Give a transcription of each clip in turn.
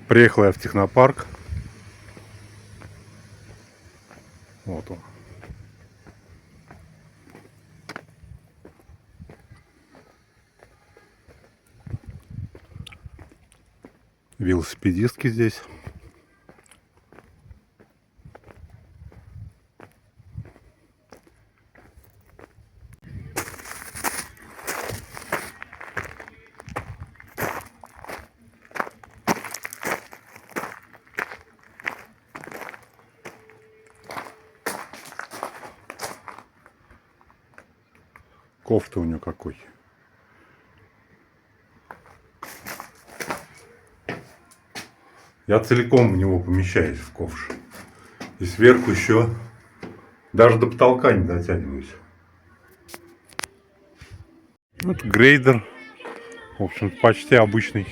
Приехал я в технопарк. Вот он. Велосипедистки здесь. Кофта у него какой. Я целиком в него помещаюсь, в ковш. И сверху еще даже до потолка не дотягиваюсь. Вот грейдер. В общем, почти обычный.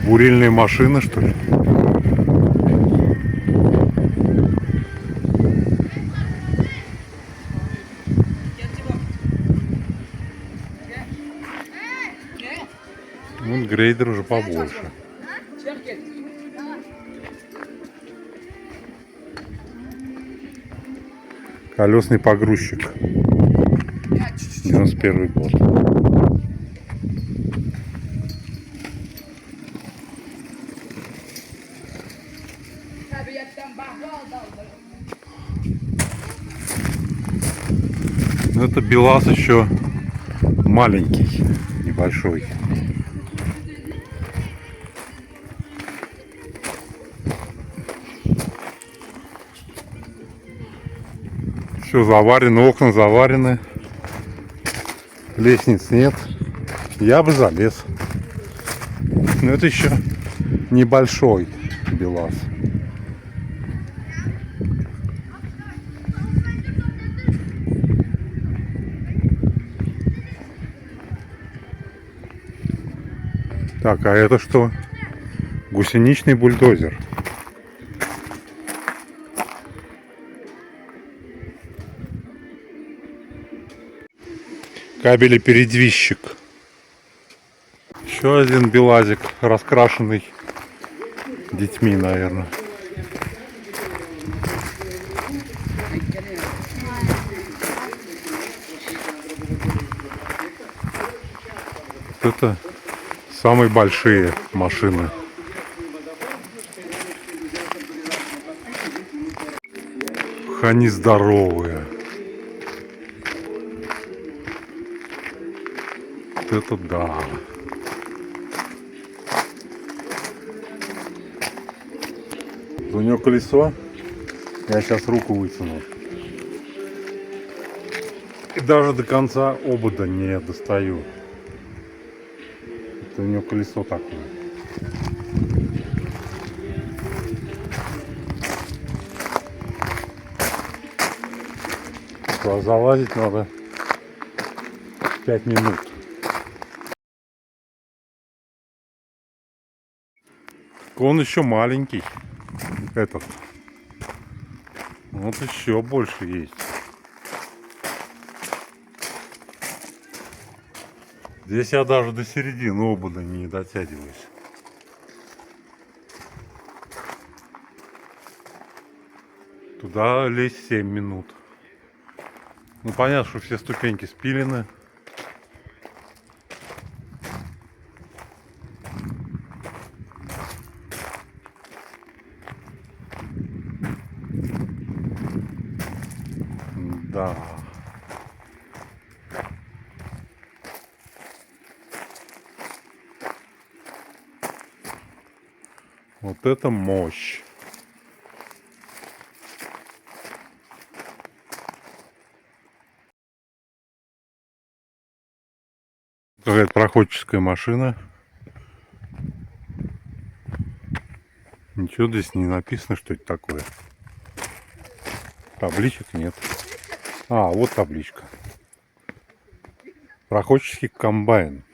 Бурильные машины, что ли? Вот грейдер уже побольше. Колесный погрузчик. 91 год. Но это БелАЗ еще маленький, небольшой. Все заварено, окна заварены. Лестниц нет. Я бы залез. Но это еще небольшой БелАЗ. Так, а это что? Гусеничный бульдозер. Кабелепередвизчик. Еще один БелАЗик, раскрашенный детьми, наверное. Это самые большие машины. Они здоровые. Это да. У него колесо. Я сейчас руку вытяну. И даже до конца обода не достаю. Это у него колесо такое. Залазить надо 5 минут. Он еще маленький. Этот. Вот еще больше есть. Здесь я даже до середины обода не дотягиваюсь. Туда лезть 7 минут. Ну понятно, что все ступеньки спилены. Да. Вот это мощь. Какая-то проходческая машина. Ничего здесь не написано, что это такое. Табличек нет. А, вот табличка. Проходческий комбайн.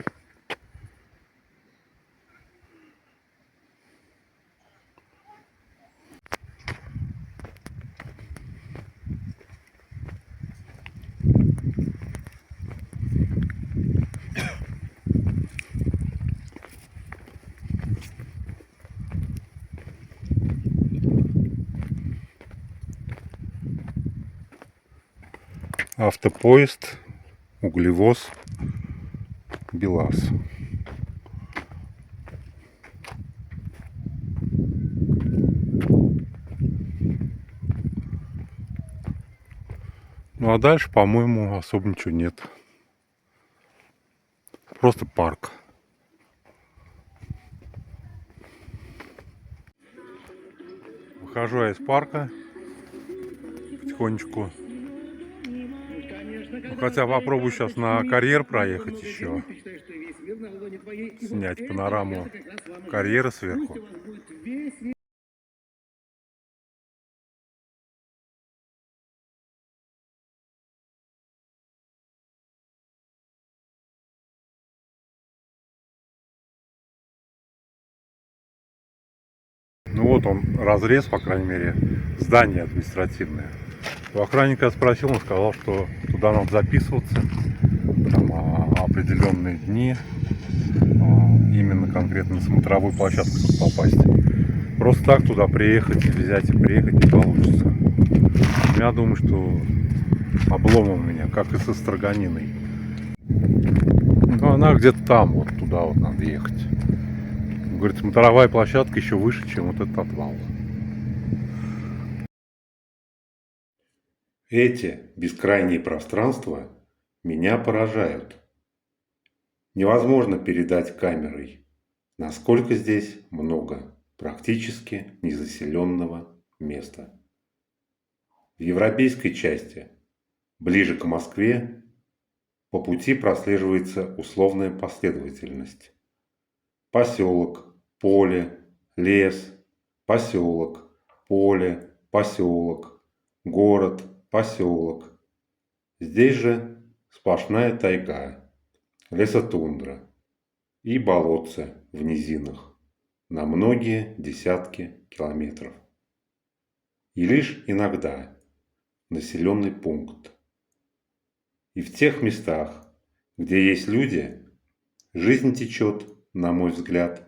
Автопоезд, углевоз, БелАЗ. Ну а дальше, по-моему, особо ничего нет. Просто парк. Выхожу я из парка потихонечку. Ну, хотя попробую сейчас на карьер проехать еще. Снять панораму карьера сверху. Ну вот он, разрез, по крайней мере, здание административное. У охранника я спросил, он сказал, что туда надо записываться. Там определенные дни. Именно конкретно на смотровую площадку, чтобы попасть. Просто так туда приехать, взять и приехать не получится. Я думаю, что облом у меня, как и со строганиной. Ну, она где-то там, вот туда вот надо ехать. Говорит, смотровая площадка еще выше, чем вот этот отвал. Эти бескрайние пространства меня поражают. Невозможно передать камерой, насколько здесь много практически незаселенного места. В европейской части, ближе к Москве, по пути прослеживается условная последовательность. Поселок, поле, лес, поселок, поле, поселок, город, поселок. Здесь же сплошная тайга, лесотундра и болотца в низинах на многие десятки километров. И лишь иногда населенный пункт. И в тех местах, где есть люди, жизнь течет, на мой взгляд,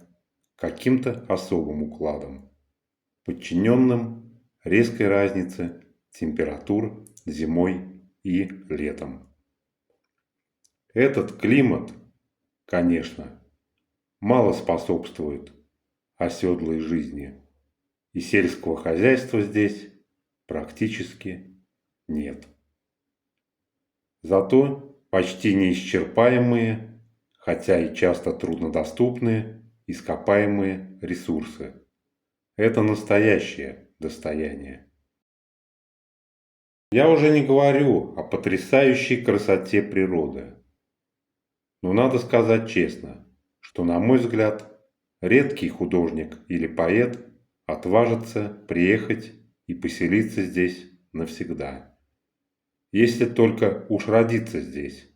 каким-то особым укладом, подчиненным резкой разнице температур зимой и летом. Этот климат, конечно, мало способствует оседлой жизни, и сельского хозяйства здесь практически нет. Зато почти неисчерпаемые, хотя и часто труднодоступные, ископаемые ресурсы. Это настоящее достояние. Я уже не говорю о потрясающей красоте природы. Но надо сказать честно, что, на мой взгляд, редкий художник или поэт отважится приехать и поселиться здесь навсегда. Если только уж родиться здесь.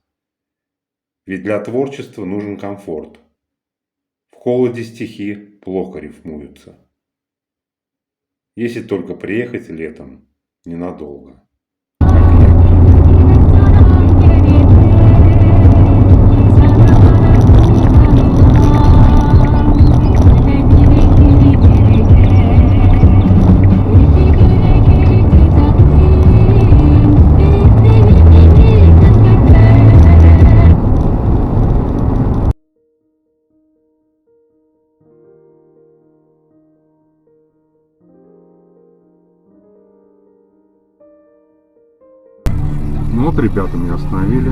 Ведь для творчества нужен комфорт. В холоде стихи плохо рифмуются. Если только приехать летом ненадолго. Ну вот ребята меня остановили.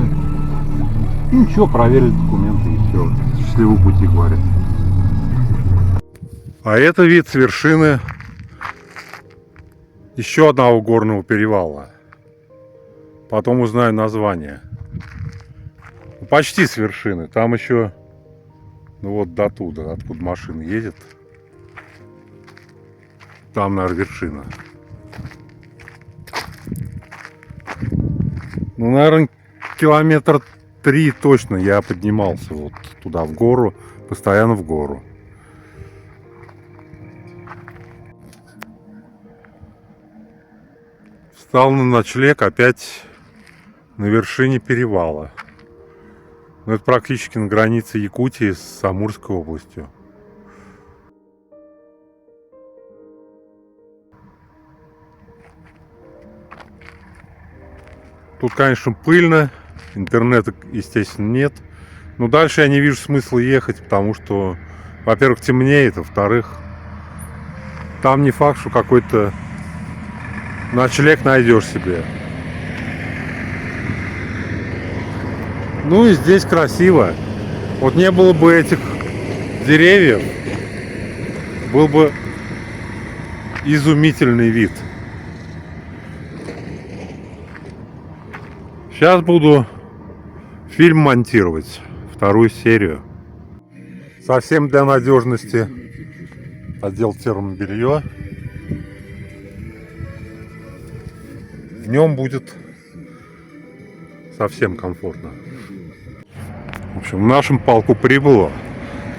Ну ничего, проверили документы и все. Счастливого пути, говорят. А это вид с вершины еще одного горного перевала. Потом узнаю название. Почти с вершины. Там еще, ну вот до туда, откуда машина едет. Там, наверное, вершина. Ну, наверное, километр 3 точно я поднимался вот туда, в гору, постоянно в гору. Встал на ночлег опять на вершине перевала. Но это практически на границе Якутии с Амурской областью. Тут, конечно, пыльно, интернета, естественно, нет. Но дальше я не вижу смысла ехать, потому что, во-первых, темнеет, а во-вторых, там не факт, что какой-то ночлег найдешь себе. Ну и здесь красиво. Вот не было бы этих деревьев, был бы изумительный вид. Сейчас буду фильм монтировать, вторую серию. Совсем для надежности одел термобелье. В нем будет совсем комфортно. В общем, в нашем полку прибыло.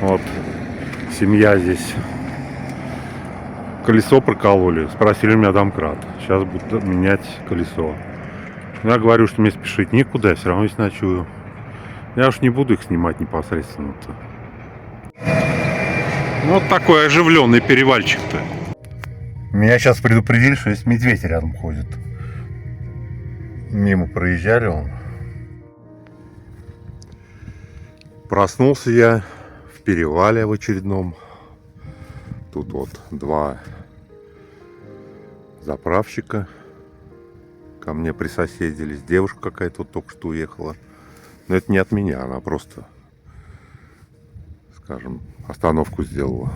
Вот семья здесь. Колесо прокололи. Спросили меня домкрат. Сейчас будут менять колесо. Я говорю, что мне спешить никуда, я все равно здесь ночую. Я уж не буду их снимать непосредственно-то. Ну, вот такой оживленный перевальчик-то. Меня сейчас предупредили, что есть медведь рядом ходит. Мимо проезжали он. Проснулся я в перевале в очередном. Тут вот два заправщика ко мне присоседились. Девушка какая-то вот только что уехала. Но это не от меня, она просто, скажем, остановку сделала.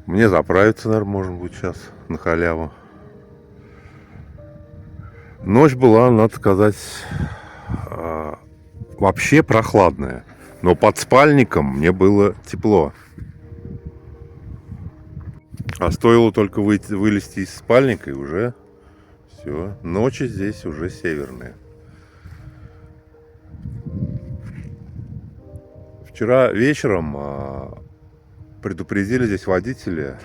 Мне заправиться, наверное, можно будет сейчас на халяву. Ночь была, надо сказать, вообще прохладная. Но под спальником мне было тепло. А стоило только вылезти из спальника, и уже все. Ночи здесь уже северные. Вчера вечером предупредили здесь водители,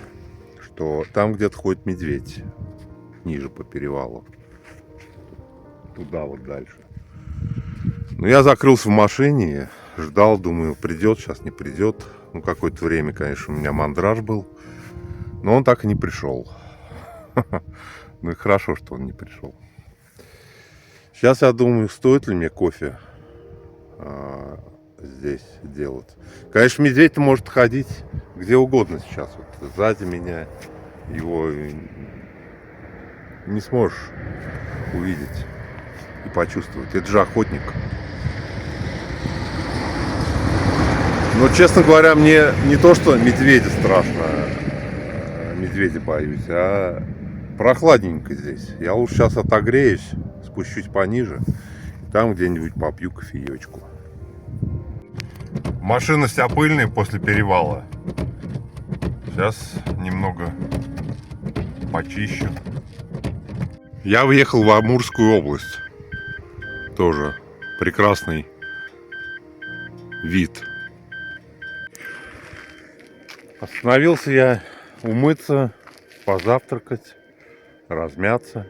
что там где-то ходит медведь. Ниже по перевалу. Туда вот дальше. Но я закрылся в машине, ждал, думаю, придет, сейчас не придет. Ну, какое-то время, конечно, у меня мандраж был. Но он так и не пришел. Ну и хорошо, что он не пришел. Сейчас я думаю, стоит ли мне кофе здесь делать. Конечно, медведь-то может ходить где угодно сейчас. Вот сзади меня его не сможешь увидеть и почувствовать. Это же охотник. Но, честно говоря, мне не то, что медведя страшно, медведя боюсь, а прохладненько здесь. Я лучше сейчас отогреюсь, спущусь пониже, там где-нибудь попью кофеечку. Машина вся пыльная после перевала. Сейчас немного почищу. Я въехал в Амурскую область. Тоже прекрасный вид. Остановился я умыться, позавтракать, размяться.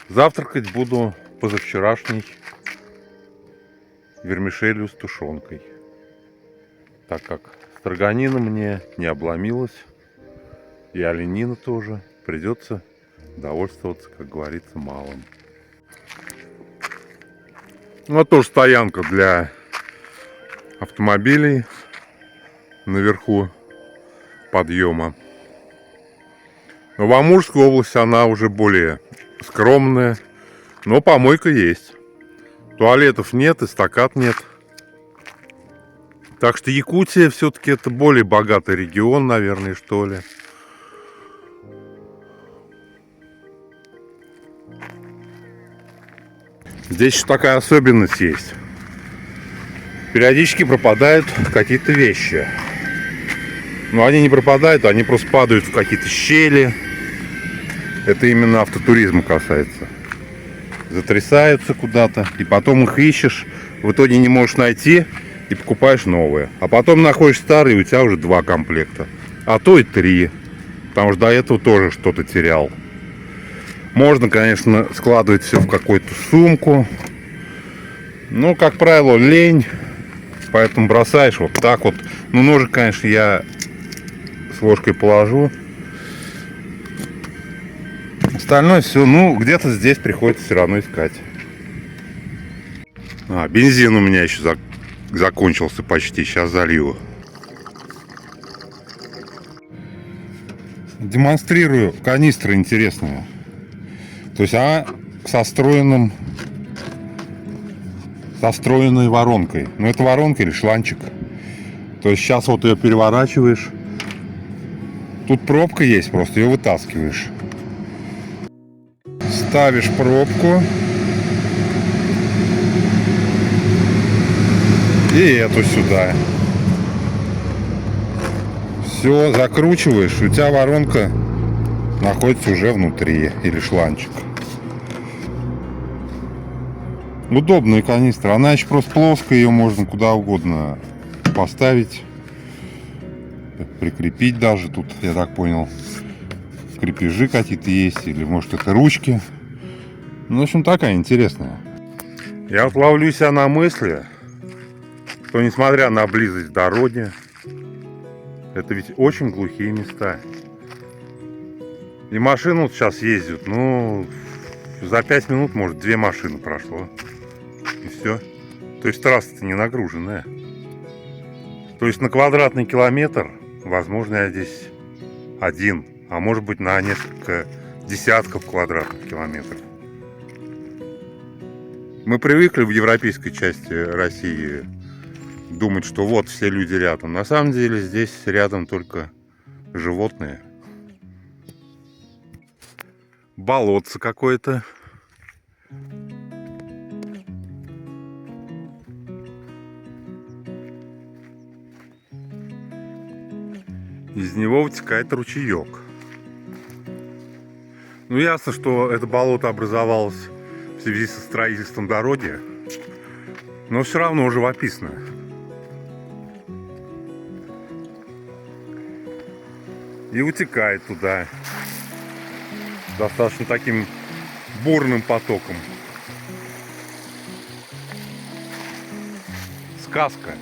Завтракать буду позавчерашней вермишелью с тушенкой. Так как строганина мне не обломилась, и оленина тоже, придется довольствоваться, как говорится, малым. Ну, тоже стоянка для автомобилей наверху подъема. Но в Амурской области она уже более скромная, но помойка есть. Туалетов нет, эстакад нет. Так что Якутия все-таки это более богатый регион, наверное, что ли. Здесь еще такая особенность есть. Периодически пропадают какие-то вещи. Но они не пропадают, они просто падают в какие-то щели. Это именно автотуризма касается. Затрясаются куда-то, и потом их ищешь, в итоге не можешь найти и покупаешь новые. А потом находишь старые, и у тебя уже 2 комплекта. А то и 3. Потому что до этого тоже что-то терял. Можно, конечно, складывать все в какую-то сумку. Но, как правило, лень. Поэтому бросаешь вот так вот. Ну, ножик, конечно, я с ложкой положу. Остальное все, ну, где-то здесь приходится все равно искать. Бензин у меня еще закончился почти. Сейчас залью. Демонстрирую канистры интересные. То есть она со встроенной воронкой. Ну, это воронка или шланчик. То есть сейчас вот ее переворачиваешь. Тут пробка есть, просто ее вытаскиваешь. Ставишь пробку. И эту сюда. Все, закручиваешь, у тебя воронка находится уже внутри. Или шланчик. Удобная канистра. Она еще просто плоская, ее можно куда угодно поставить. Прикрепить даже. Тут, я так понял, крепежи какие-то есть. Или может это ручки. Ну, в общем, такая интересная. Я вот ловлю себя на мысли, что несмотря на близость дороги, это ведь очень глухие места. И машины вот сейчас ездят, ну, за 5 минут, может, 2 машины прошло. И все. То есть трасса-то не нагруженная. То есть на квадратный километр, возможно, я здесь один, а может быть на несколько десятков квадратных километров. Мы привыкли в европейской части России думать, что вот все люди рядом. На самом деле здесь рядом только животные. Болотце какое-то. Из него вытекает ручеек. Ну, ясно, что это болото образовалось в связи со строительством дороги, но все равно живописно. И утекает туда достаточно таким бурным потоком. Сказка.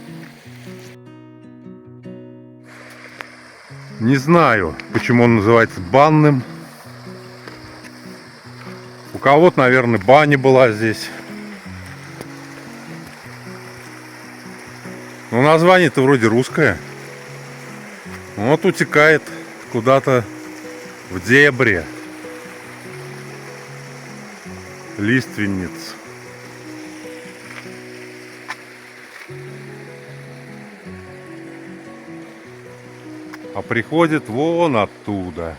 Не знаю, почему он называется банным. У кого-то, наверное, баня была здесь. Но название-то вроде русское. Вот утекает куда-то в дебри лиственниц. А приходит вон оттуда.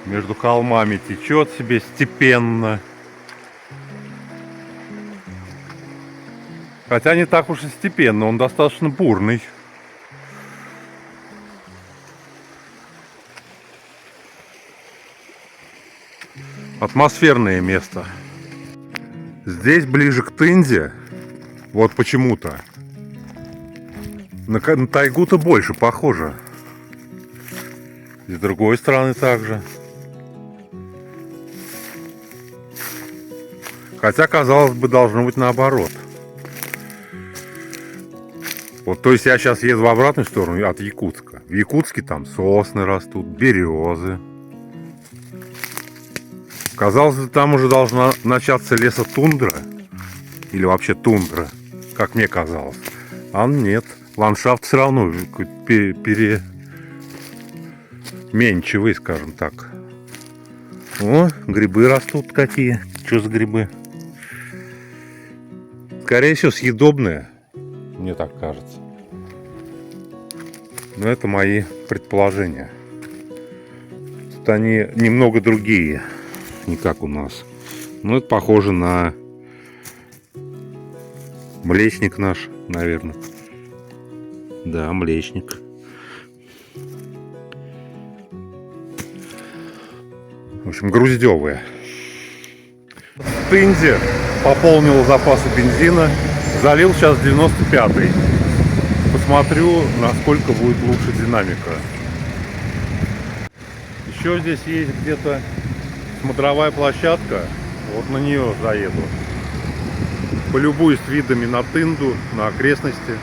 Между холмами течет себе степенно. Хотя не так уж и степенно, он достаточно бурный. Атмосферное место. Здесь ближе к Тынде, вот почему-то, на тайгу-то больше похоже. И с другой стороны также. Хотя, казалось бы, должно быть наоборот. Вот, то есть я сейчас еду в обратную сторону от Якутска. В Якутске там сосны растут, березы. Казалось бы, там уже должна начаться лесотундра. Или вообще тундра, как мне казалось. А нет. Ландшафт все равно переменчивый, скажем так. О, грибы растут какие. Что за грибы? Скорее всего, съедобные. Мне так кажется. Но это мои предположения. Тут они немного другие. Не как у нас. Но это похоже на млечник наш, наверное. Да, млечник. В общем, груздевые. В Тынде пополнил запасы бензина. Залил сейчас 95-й. Посмотрю, насколько будет лучше динамика. Еще здесь есть где-то смотровая площадка. Вот на нее заеду. Полюбуюсь видами на Тынду, на окрестности.